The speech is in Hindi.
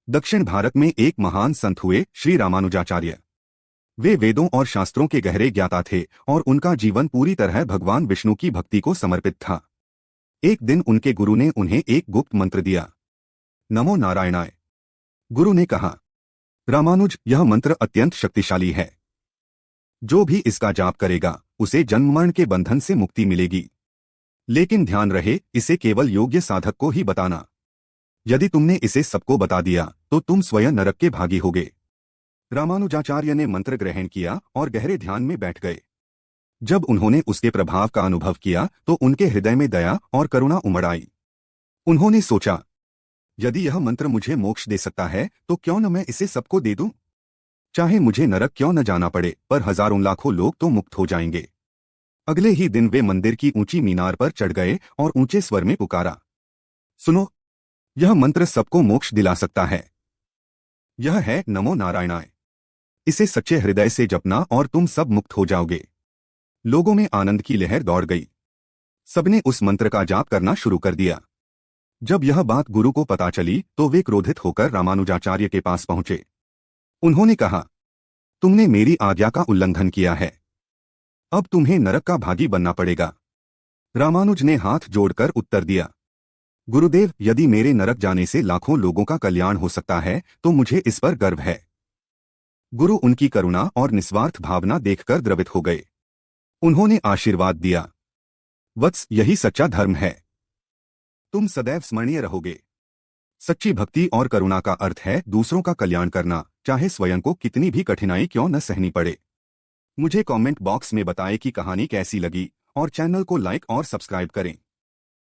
दक्षिण भारत में एक महान संत हुए श्री रामानुजाचार्य। वे वेदों और शास्त्रों के गहरे ज्ञाता थे और उनका जीवन पूरी तरह भगवान विष्णु की भक्ति को समर्पित था। एक दिन उनके गुरु ने उन्हें एक गुप्त मंत्र दिया। नमो नारायणाय। गुरु ने कहा, रामानुज, यह मंत्र अत्यंत शक्तिशाली है। जो भी इसका जाप करेगा उसे जन्म मरण के बंधन से मुक्ति मिलेगी। लेकिन ध्यान रहे, इसे केवल योग्य साधक को ही बताना। यदि तुमने इसे सबको बता दिया तो तुम स्वयं नरक के भागी होगे। रामानुजाचार्य ने मंत्र ग्रहण किया और गहरे ध्यान में बैठ गए। जब उन्होंने उसके प्रभाव का अनुभव किया तो उनके हृदय में दया और करुणा उमड़ आई। उन्होंने सोचा, यदि यह मंत्र मुझे मोक्ष दे सकता है तो क्यों न मैं इसे सबको दे दूं। चाहे मुझे नरक क्यों न जाना पड़े, पर हजारों लाखों लोग तो मुक्त हो जाएंगे। अगले ही दिन वे मंदिर की ऊंची मीनार पर चढ़ गए और ऊंचे स्वर में पुकारा, सुनो, यह मंत्र सबको मोक्ष दिला सकता है। यह है नमो नारायणाय। इसे सच्चे हृदय से जपना और तुम सब मुक्त हो जाओगे। लोगों में आनंद की लहर दौड़ गई। सबने उस मंत्र का जाप करना शुरू कर दिया। जब यह बात गुरु को पता चली तो वे क्रोधित होकर रामानुजाचार्य के पास पहुंचे। उन्होंने कहा, तुमने मेरी आज्ञा का उल्लंघन किया है। अब तुम्हें नरक का भागी बनना पड़ेगा। रामानुज ने हाथ जोड़कर उत्तर दिया, गुरुदेव, यदि मेरे नरक जाने से लाखों लोगों का कल्याण हो सकता है तो मुझे इस पर गर्व है। गुरु उनकी करुणा और निस्वार्थ भावना देखकर द्रवित हो गए। उन्होंने आशीर्वाद दिया, वत्स, यही सच्चा धर्म है। तुम सदैव स्मरणीय रहोगे। सच्ची भक्ति और करुणा का अर्थ है दूसरों का कल्याण करना, चाहे स्वयं को कितनी भी कठिनाई क्यों न सहनी पड़े। मुझे कमेंट बॉक्स में बताएं कि कहानी कैसी लगी और चैनल को लाइक और सब्सक्राइब करें।